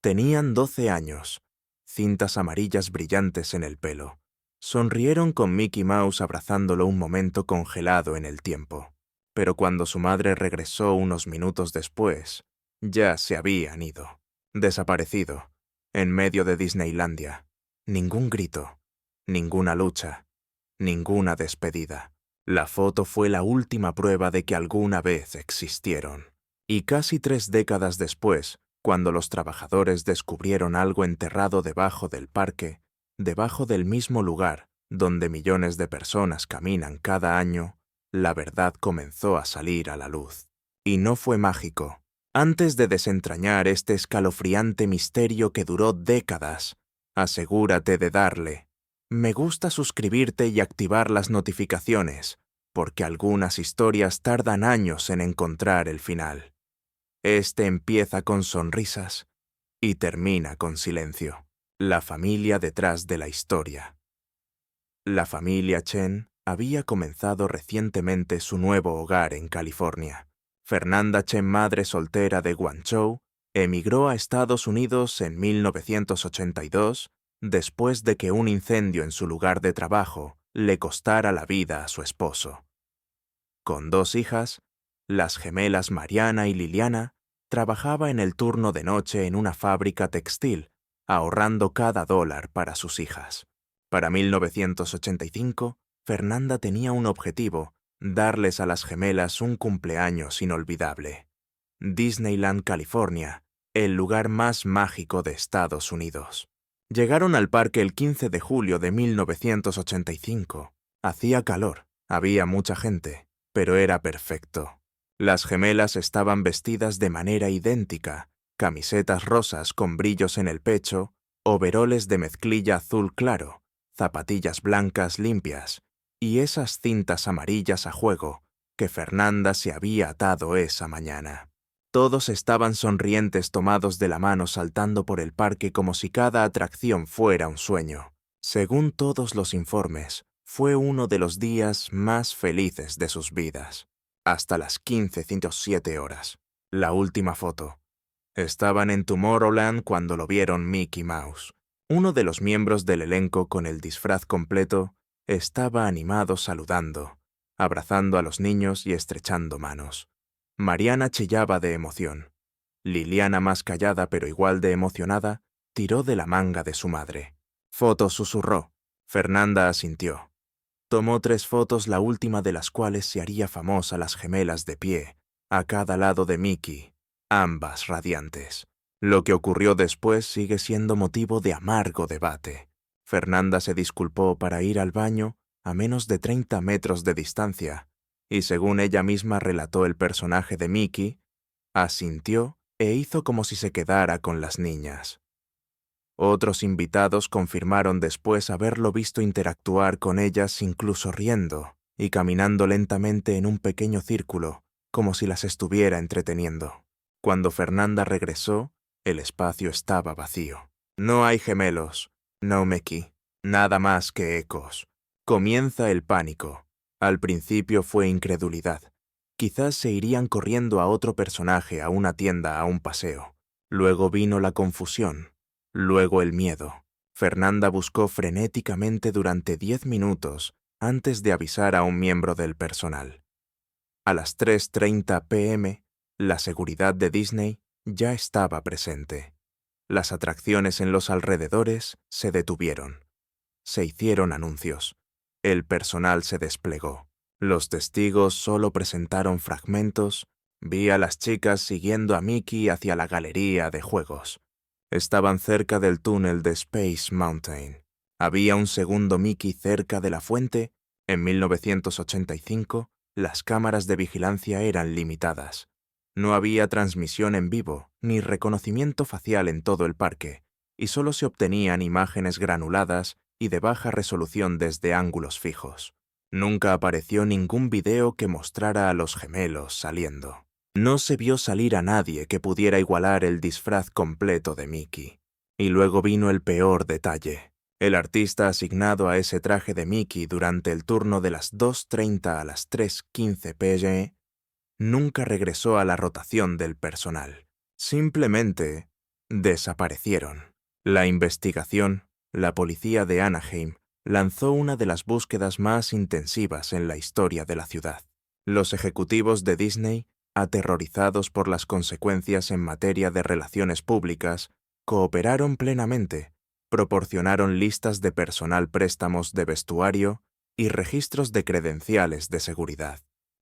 Tenían 12 años, cintas amarillas brillantes en el pelo. Sonrieron con Mickey Mouse abrazándolo un momento congelado en el tiempo. Pero cuando su madre regresó unos minutos después, ya se habían ido. Desaparecido, en medio de Disneylandia. Ningún grito, ninguna lucha, ninguna despedida. La foto fue la última prueba de que alguna vez existieron. Y casi 3 décadas después, cuando los trabajadores descubrieron algo enterrado debajo del parque, debajo del mismo lugar donde millones de personas caminan cada año, la verdad comenzó a salir a la luz. Y no fue mágico. Antes de desentrañar este escalofriante misterio que duró décadas, asegúrate de darle me gusta, suscribirte y activar las notificaciones, porque algunas historias tardan años en encontrar el final. Este empieza con sonrisas y termina con silencio. La familia detrás de la historia. La familia Chen había comenzado recientemente su nuevo hogar en California. Fernanda Chen, madre soltera de Guangzhou, emigró a Estados Unidos en 1982 después de que un incendio en su lugar de trabajo le costara la vida a su esposo. Con 2 hijas, las gemelas Mariana y Liliana, trabajaba en el turno de noche en una fábrica textil, ahorrando cada dólar para sus hijas. Para 1985, Fernanda tenía un objetivo: darles a las gemelas un cumpleaños inolvidable. Disneyland, California, el lugar más mágico de Estados Unidos. Llegaron al parque el 15 de julio de 1985. Hacía calor, había mucha gente, pero era perfecto. Las gemelas estaban vestidas de manera idéntica, camisetas rosas con brillos en el pecho, overoles de mezclilla azul claro, zapatillas blancas limpias y esas cintas amarillas a juego que Fernanda se había atado esa mañana. Todos estaban sonrientes, tomados de la mano, saltando por el parque como si cada atracción fuera un sueño. Según todos los informes, fue uno de los días más felices de sus vidas. Hasta las 15:07 horas. La última foto. Estaban en Tomorrowland cuando lo vieron Mickey Mouse. Uno de los miembros del elenco, con el disfraz completo, estaba animado, saludando, abrazando a los niños y estrechando manos. Mariana chillaba de emoción. Liliana, más callada pero igual de emocionada, tiró de la manga de su madre. «Foto», susurró. Fernanda asintió. Tomó 3 fotos, la última de las cuales se haría famosa: las gemelas de pie, a cada lado de Mickey, ambas radiantes. Lo que ocurrió después sigue siendo motivo de amargo debate. Fernanda se disculpó para ir al baño a menos de 30 metros de distancia, y según ella misma relató el personaje de Mickey, asintió e hizo como si se quedara con las niñas. Otros invitados confirmaron después haberlo visto interactuar con ellas, incluso riendo y caminando lentamente en un pequeño círculo, como si las estuviera entreteniendo. Cuando Fernanda regresó, el espacio estaba vacío. No hay gemelos, no Mickey, nada más que ecos. Comienza el pánico. Al principio fue incredulidad. Quizás se irían corriendo a otro personaje, a una tienda, a un paseo. Luego vino la confusión. Luego el miedo. Fernanda buscó frenéticamente durante 10 minutos antes de avisar a un miembro del personal. A las 3:30 p.m., la seguridad de Disney ya estaba presente. Las atracciones en los alrededores se detuvieron. Se hicieron anuncios. El personal se desplegó. Los testigos solo presentaron fragmentos. Vi a las chicas siguiendo a Mickey hacia la galería de juegos. Estaban cerca del túnel de Space Mountain. Había un segundo Mickey cerca de la fuente. En 1985, las cámaras de vigilancia eran limitadas. No había transmisión en vivo ni reconocimiento facial en todo el parque, y solo se obtenían imágenes granuladas y de baja resolución desde ángulos fijos. Nunca apareció ningún video que mostrara a los gemelos saliendo. No se vio salir a nadie que pudiera igualar el disfraz completo de Mickey. Y luego vino el peor detalle. El artista asignado a ese traje de Mickey durante el turno de las 2:30 a las 3:15 p.m. nunca regresó a la rotación del personal. Simplemente Desaparecieron. La investigación, la policía de Anaheim, lanzó una de las búsquedas más intensivas en la historia de la ciudad. Los ejecutivos de Disney, aterrorizados por las consecuencias en materia de relaciones públicas, cooperaron plenamente, proporcionaron listas de personal, préstamos de vestuario y registros de credenciales de seguridad.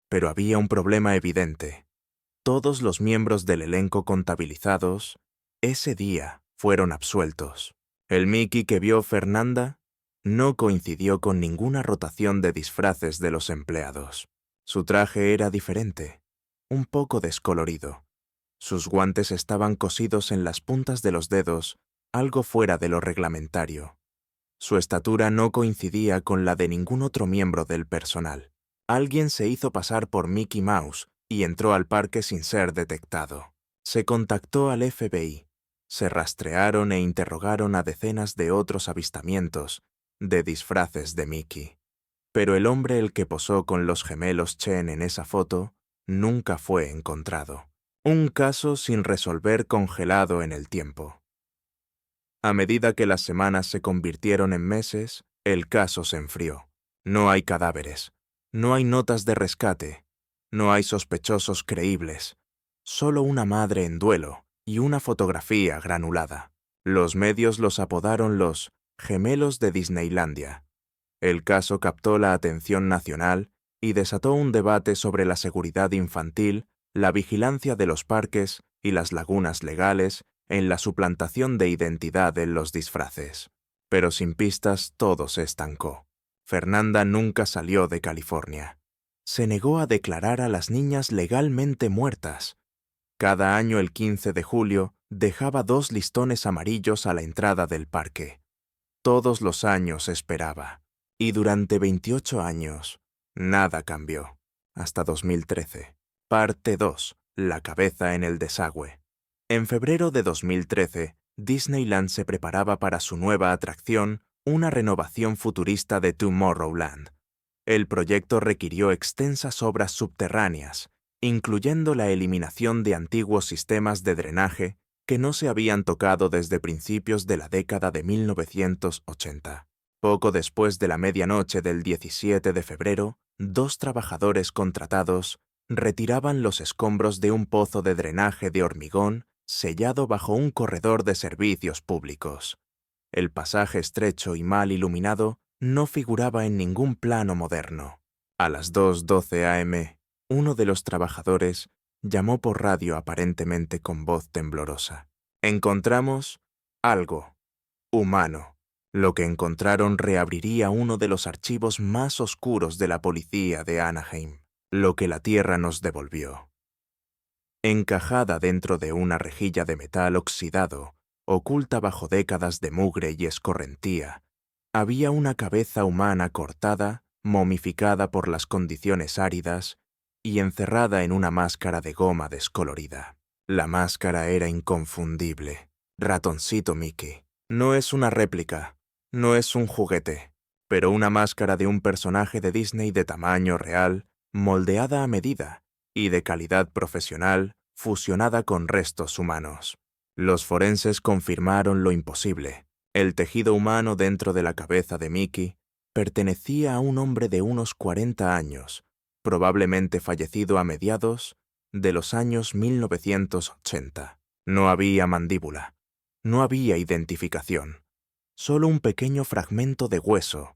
Pero había un problema evidente. Todos los miembros del elenco contabilizados, ese día, fueron absueltos. El Mickey que vio Fernanda no coincidió con ninguna rotación de disfraces de los empleados. Su traje era diferente, un poco descolorido. Sus guantes estaban cosidos en las puntas de los dedos, algo fuera de lo reglamentario. Su estatura no coincidía con la de ningún otro miembro del personal. Alguien se hizo pasar por Mickey Mouse y entró al parque sin ser detectado. Se contactó al FBI. Se rastrearon e interrogaron a decenas de otros avistamientos de disfraces de Mickey. Pero el hombre el que posó con los gemelos Chen en esa foto nunca fue encontrado. Un caso sin resolver congelado en el tiempo. A medida que las semanas se convirtieron en meses, el caso se enfrió. No hay cadáveres, no hay notas de rescate, no hay sospechosos creíbles, solo una madre en duelo y una fotografía granulada. Los medios los apodaron los gemelos de Disneylandia. El caso captó la atención nacional y desató un debate sobre la seguridad infantil, la vigilancia de los parques y las lagunas legales en la suplantación de identidad en los disfraces. Pero sin pistas todo se estancó. Fernanda nunca salió de California. Se negó a declarar a las niñas legalmente muertas. Cada año el 15 de julio dejaba 2 listones amarillos a la entrada del parque. Todos los años esperaba. Y durante 28 años, nada cambió. Hasta 2013. Parte 2. La cabeza en el desagüe. En febrero de 2013, Disneyland se preparaba para su nueva atracción, una renovación futurista de Tomorrowland. El proyecto requirió extensas obras subterráneas, incluyendo la eliminación de antiguos sistemas de drenaje que no se habían tocado desde principios de la década de 1980. Poco después de la medianoche del 17 de febrero, 2 trabajadores contratados retiraban los escombros de un pozo de drenaje de hormigón sellado bajo un corredor de servicios públicos. El pasaje estrecho y mal iluminado no figuraba en ningún plano moderno. A las 2:12 a.m., uno de los trabajadores llamó por radio aparentemente con voz temblorosa. Encontramos algo humano. Lo que encontraron reabriría uno de los archivos más oscuros de la policía de Anaheim, lo que la Tierra nos devolvió. Encajada dentro de una rejilla de metal oxidado, oculta bajo décadas de mugre y escorrentía, había una cabeza humana cortada, momificada por las condiciones áridas y encerrada en una máscara de goma descolorida. La máscara era inconfundible. Ratoncito Mickey. No es una réplica, no es un juguete, pero una máscara de un personaje de Disney de tamaño real, moldeada a medida y de calidad profesional, fusionada con restos humanos. Los forenses confirmaron lo imposible. El tejido humano dentro de la cabeza de Mickey pertenecía a un hombre de unos 40 años, probablemente fallecido a mediados de los años 1980. No había mandíbula, no había identificación, solo un pequeño fragmento de hueso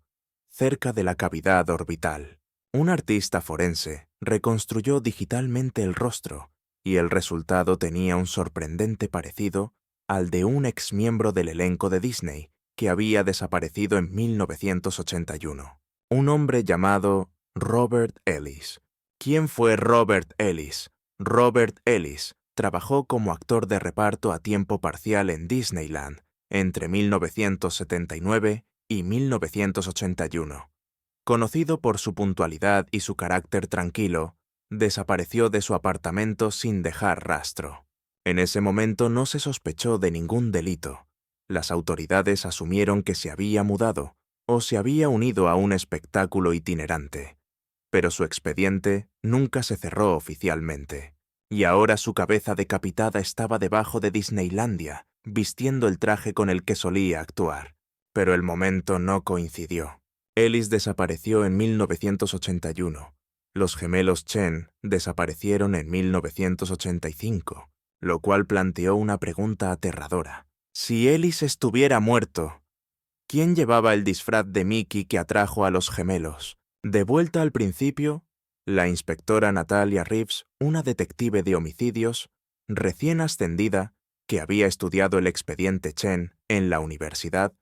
cerca de la cavidad orbital. Un artista forense reconstruyó digitalmente el rostro y el resultado tenía un sorprendente parecido al de un exmiembro del elenco de Disney que había desaparecido en 1981. Un hombre llamado Robert Ellis. ¿Quién fue Robert Ellis? Robert Ellis trabajó como actor de reparto a tiempo parcial en Disneyland entre 1979 y 1981. Conocido por su puntualidad y su carácter tranquilo, desapareció de su apartamento sin dejar rastro. En ese momento no se sospechó de ningún delito. Las autoridades asumieron que se había mudado o se había unido a un espectáculo itinerante. Pero su expediente nunca se cerró oficialmente. Y ahora su cabeza decapitada estaba debajo de Disneylandia, vistiendo el traje con el que solía actuar. Pero el momento no coincidió. Ellis desapareció en 1981. Los gemelos Chen desaparecieron en 1985, lo cual planteó una pregunta aterradora. Si Ellis estuviera muerto, ¿quién llevaba el disfraz de Mickey que atrajo a los gemelos? De vuelta al principio, la inspectora Natalia Reeves, una detective de homicidios, recién ascendida, que había estudiado el expediente Chen en la universidad,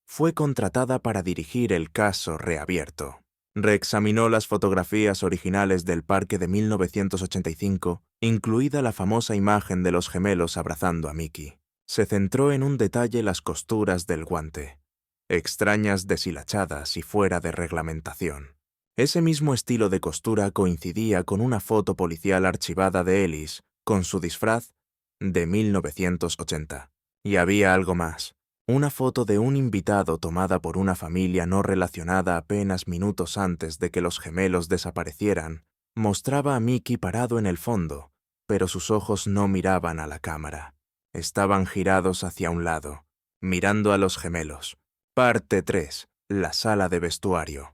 fue contratada para dirigir el caso reabierto. Reexaminó las fotografías originales del parque de 1985, incluida la famosa imagen de los gemelos abrazando a Mickey. Se centró en un detalle: las costuras del guante, extrañas, deshilachadas y fuera de reglamentación. Ese mismo estilo de costura coincidía con una foto policial archivada de Ellis con su disfraz de 1980. Y había algo más. Una foto de un invitado tomada por una familia no relacionada apenas minutos antes de que los gemelos desaparecieran mostraba a Mickey parado en el fondo, pero sus ojos no miraban a la cámara. Estaban girados hacia un lado, mirando a los gemelos. Parte 3. La sala de vestuario.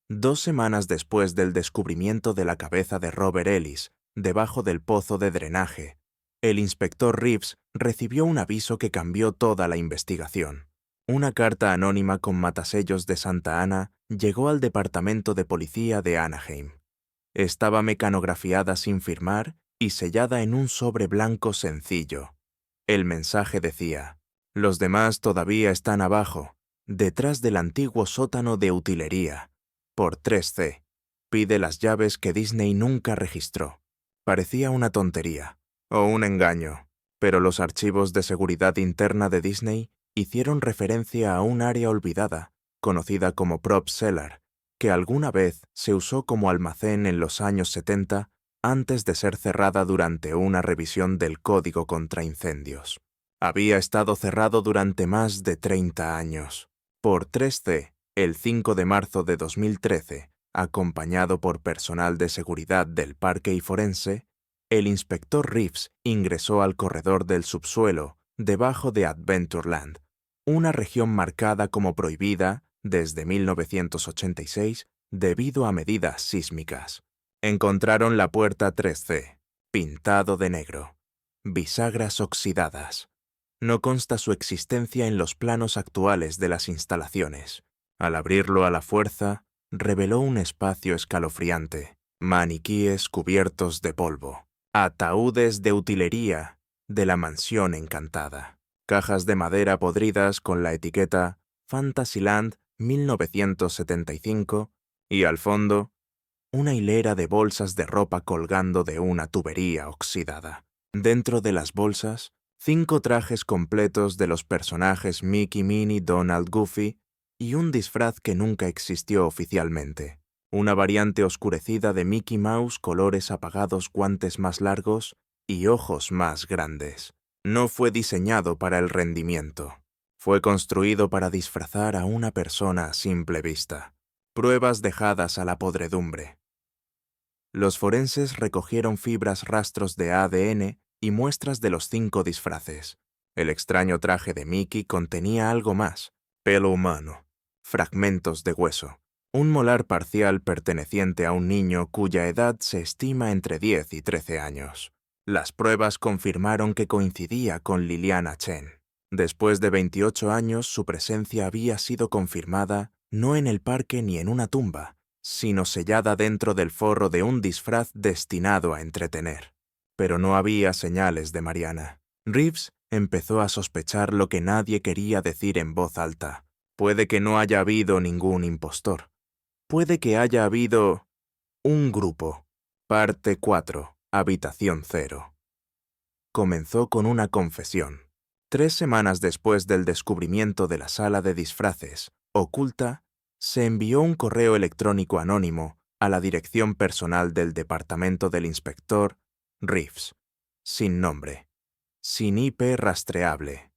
2 semanas después del descubrimiento de la cabeza de Robert Ellis, debajo del pozo de drenaje, el inspector Reeves recibió un aviso que cambió toda la investigación. Una carta anónima con matasellos de Santa Ana llegó al departamento de policía de Anaheim. Estaba mecanografiada sin firmar y sellada en un sobre blanco sencillo. El mensaje decía: «Los demás todavía están abajo, detrás del antiguo sótano de utilería, por 3C. Pide las llaves que Disney nunca registró». Parecía una tontería o un engaño, pero los archivos de seguridad interna de Disney hicieron referencia a un área olvidada, conocida como Prop Cellar, que alguna vez se usó como almacén en los años 70 antes de ser cerrada durante una revisión del Código contra Incendios. Había estado cerrado durante más de 30 años. Por 3C, el 5 de marzo de 2013, acompañado por personal de seguridad del parque y forense, el inspector Reeves ingresó al corredor del subsuelo debajo de Adventureland, una región marcada como prohibida desde 1986 debido a medidas sísmicas. Encontraron la puerta 3C, pintado de negro, bisagras oxidadas. No consta su existencia en los planos actuales de las instalaciones. Al abrirlo a la fuerza, reveló un espacio escalofriante: maniquíes cubiertos de polvo, ataúdes de utilería de la mansión encantada, cajas de madera podridas con la etiqueta Fantasyland 1975 y al fondo, una hilera de bolsas de ropa colgando de una tubería oxidada. Dentro de las bolsas, 5 trajes completos de los personajes Mickey, Minnie, Donald, Goofy y un disfraz que nunca existió oficialmente. Una variante oscurecida de Mickey Mouse, colores apagados, guantes más largos y ojos más grandes. No fue diseñado para el rendimiento. Fue construido para disfrazar a una persona a simple vista. Pruebas dejadas a la podredumbre. Los forenses recogieron fibras, rastros de ADN y muestras de los 5 disfraces. El extraño traje de Mickey contenía algo más: pelo humano, fragmentos de hueso, un molar parcial perteneciente a un niño cuya edad se estima entre 10 y 13 años. Las pruebas confirmaron que coincidía con Liliana Chen. Después de 28 años, su presencia había sido confirmada no en el parque ni en una tumba, sino sellada dentro del forro de un disfraz destinado a entretener. Pero no había señales de Mariana. Reeves empezó a sospechar lo que nadie quería decir en voz alta. Puede que no haya habido ningún impostor. Puede que haya habido un grupo. Parte 4. Habitación 0. Comenzó con una confesión. 3 semanas después del descubrimiento de la sala de disfraces, oculta, se envió un correo electrónico anónimo a la dirección personal del departamento del inspector Reeves, sin nombre, sin IP rastreable.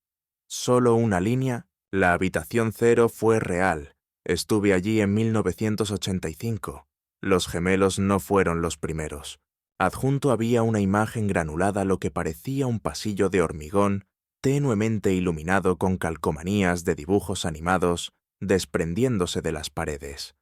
Solo una línea: la habitación 0 fue real. Estuve allí en 1985. Los gemelos no fueron los primeros. Adjunto había una imagen granulada, lo que parecía un pasillo de hormigón tenuemente iluminado con calcomanías de dibujos animados desprendiéndose de las paredes.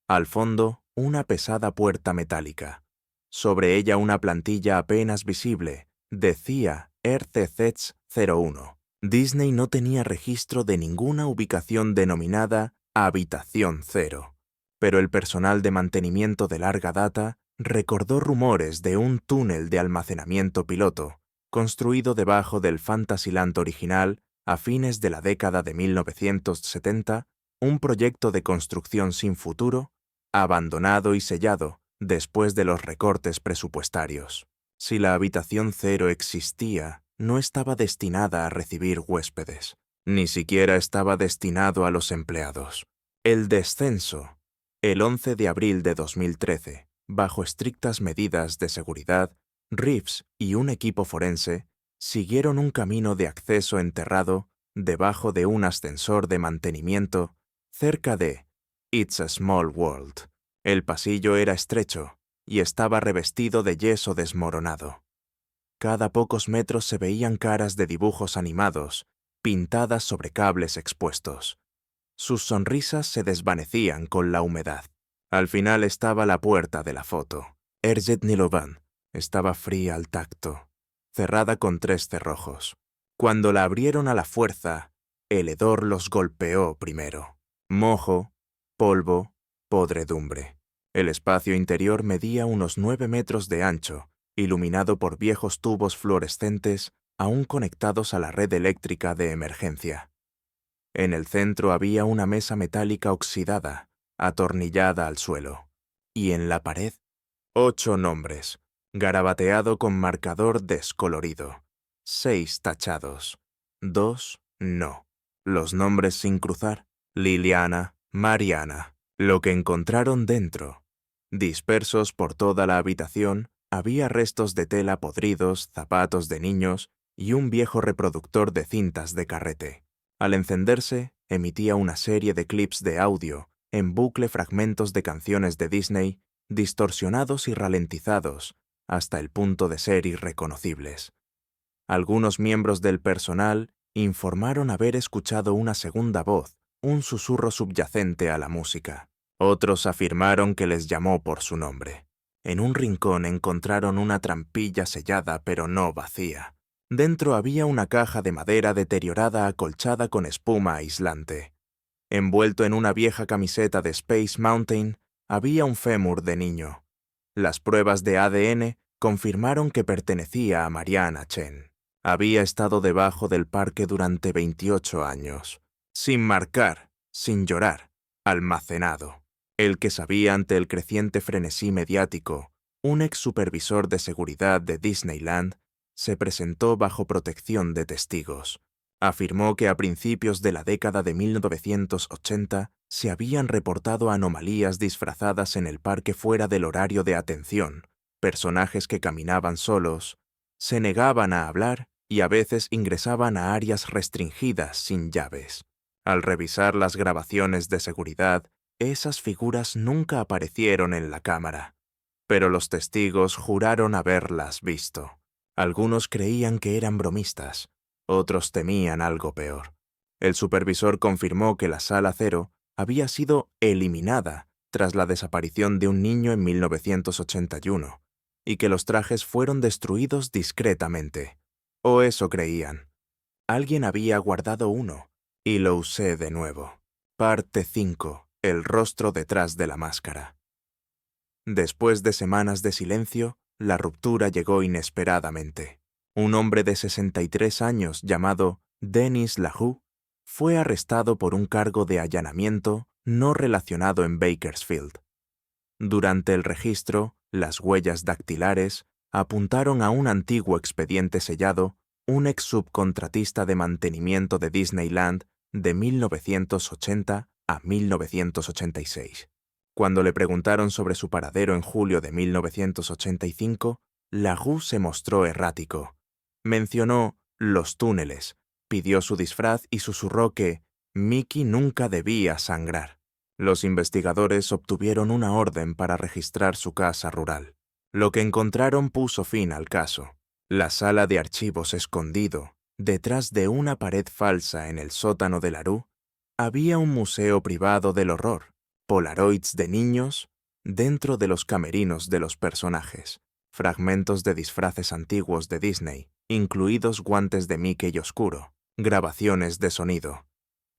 Al fondo, una pesada puerta metálica. Sobre ella una plantilla apenas visible. Decía RCZ01. Disney no tenía registro de ninguna ubicación denominada Habitación Cero, pero el personal de mantenimiento de larga data recordó rumores de un túnel de almacenamiento piloto, construido debajo del Fantasyland original a fines de la década de 1970, un proyecto de construcción sin futuro, abandonado y sellado después de los recortes presupuestarios. Si la Habitación Cero existía, no estaba destinada a recibir huéspedes, ni siquiera estaba destinado a los empleados. El descenso, el 11 de abril de 2013, bajo estrictas medidas de seguridad, Reeves y un equipo forense siguieron un camino de acceso enterrado debajo de un ascensor de mantenimiento cerca de It's a Small World. El pasillo era estrecho y estaba revestido de yeso desmoronado. Cada pocos metros se veían caras de dibujos animados, pintadas sobre cables expuestos. Sus sonrisas se desvanecían con la humedad. Al final estaba la puerta de la foto. Erjet Nilovan estaba fría al tacto, cerrada con 3 cerrojos. Cuando la abrieron a la fuerza, el hedor los golpeó primero. Mojo, polvo, podredumbre. El espacio interior medía unos 9 metros de ancho, iluminado por viejos tubos fluorescentes aún conectados a la red eléctrica de emergencia. En el centro había una mesa metálica oxidada, atornillada al suelo, y en la pared, 8 nombres, garabateado con marcador descolorido, 6 tachados, 2 no. Los nombres sin cruzar, Liliana, Mariana. Lo que encontraron dentro, dispersos por toda la habitación, había restos de tela podridos, zapatos de niños y un viejo reproductor de cintas de carrete. Al encenderse, emitía una serie de clips de audio, en bucle fragmentos de canciones de Disney, distorsionados y ralentizados, hasta el punto de ser irreconocibles. Algunos miembros del personal informaron haber escuchado una segunda voz, un susurro subyacente a la música. Otros afirmaron que les llamó por su nombre. En un rincón encontraron una trampilla sellada pero no vacía. Dentro había una caja de madera deteriorada acolchada con espuma aislante. Envuelto en una vieja camiseta de Space Mountain, había un fémur de niño. Las pruebas de ADN confirmaron que pertenecía a Mariana Chen. Había estado debajo del parque durante 28 años. Sin marcar, sin llorar, almacenado. El que sabía ante el creciente frenesí mediático, un ex supervisor de seguridad de Disneyland, se presentó bajo protección de testigos. Afirmó que a principios de la década de 1980 se habían reportado anomalías disfrazadas en el parque fuera del horario de atención, personajes que caminaban solos, se negaban a hablar y a veces ingresaban a áreas restringidas sin llaves. Al revisar las grabaciones de seguridad, esas figuras nunca aparecieron en la cámara, pero los testigos juraron haberlas visto. Algunos creían que eran bromistas, otros temían algo peor. El supervisor confirmó que la Sala Cero había sido eliminada tras la desaparición de un niño en 1981 y que los trajes fueron destruidos discretamente. O eso creían. Alguien había guardado uno y lo usé de nuevo. Parte 5. El rostro detrás de la máscara. Después de semanas de silencio, la ruptura llegó inesperadamente. Un hombre de 63 años llamado Dennis LaRue fue arrestado por un cargo de allanamiento no relacionado en Bakersfield. Durante el registro, las huellas dactilares apuntaron a un antiguo expediente sellado, un ex subcontratista de mantenimiento de Disneyland de 1980 a 1986. Cuando le preguntaron sobre su paradero en julio de 1985, LaRue se mostró errático. Mencionó los túneles, pidió su disfraz y susurró que Mickey nunca debía sangrar. Los investigadores obtuvieron una orden para registrar su casa rural. Lo que encontraron puso fin al caso. La sala de archivos escondido, Detrás de una pared falsa en el sótano de Larue, había un museo privado del horror, polaroids de niños dentro de los camerinos de los personajes, fragmentos de disfraces antiguos de Disney, incluidos guantes de Mickey oscuro, grabaciones de sonido,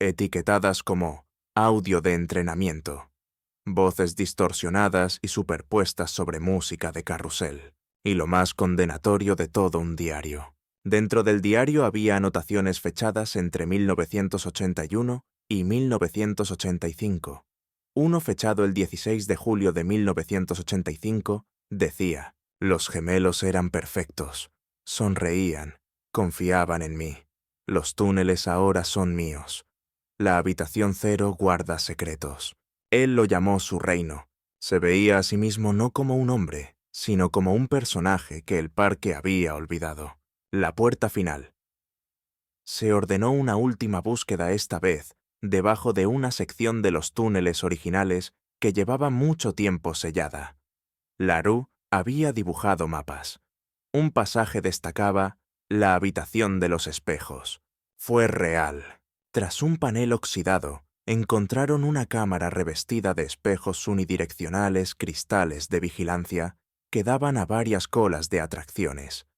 etiquetadas como audio de entrenamiento, voces distorsionadas y superpuestas sobre música de carrusel, y lo más condenatorio de todo, un diario. Dentro del diario había anotaciones fechadas entre 1981 y 1985. Uno fechado el 16 de julio de 1985 decía: «Los gemelos eran perfectos, sonreían, confiaban en mí. Los túneles ahora son míos. La habitación 0 guarda secretos». Él lo llamó su reino. Se veía a sí mismo no como un hombre, sino como un personaje que el parque había olvidado. La puerta final. Se ordenó una última búsqueda, esta vez debajo de una sección de los túneles originales que llevaba mucho tiempo sellada. Larue había dibujado mapas. Un pasaje destacaba: la habitación de los espejos. Fue real. Tras un panel oxidado, encontraron una cámara revestida de espejos unidireccionales, cristales de vigilancia que daban a varias colas de atracciones.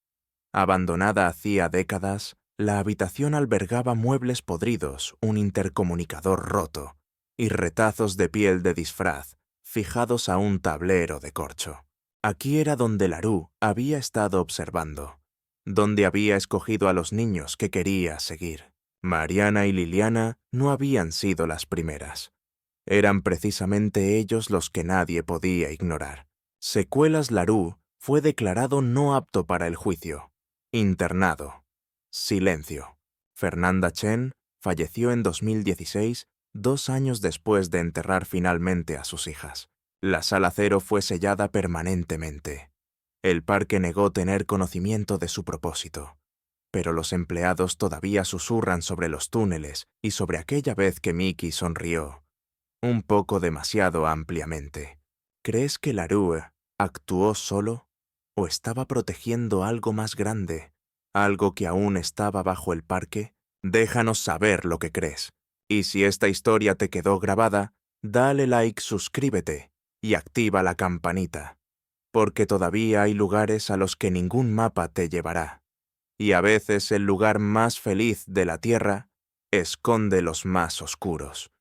Abandonada hacía décadas, la habitación albergaba muebles podridos, un intercomunicador roto y retazos de piel de disfraz fijados a un tablero de corcho. Aquí era donde Larue había estado observando, donde había escogido a los niños que quería seguir. Mariana y Liliana no habían sido las primeras. Eran precisamente ellos los que nadie podía ignorar. Secuelas. Larue fue declarado no apto para el juicio. Internado. Silencio. Fernanda Chen falleció en 2016, 2 años después de enterrar finalmente a sus hijas. La sala 0 fue sellada permanentemente. El parque negó tener conocimiento de su propósito, pero los empleados todavía susurran sobre los túneles y sobre aquella vez que Mickey sonrió, un poco demasiado ampliamente. ¿Crees que Larue actuó solo o estaba protegiendo algo más grande, algo que aún estaba bajo el parque? Déjanos saber lo que crees. Y si esta historia te quedó grabada, dale like, suscríbete y activa la campanita, porque todavía hay lugares a los que ningún mapa te llevará. Y a veces el lugar más feliz de la Tierra esconde los más oscuros.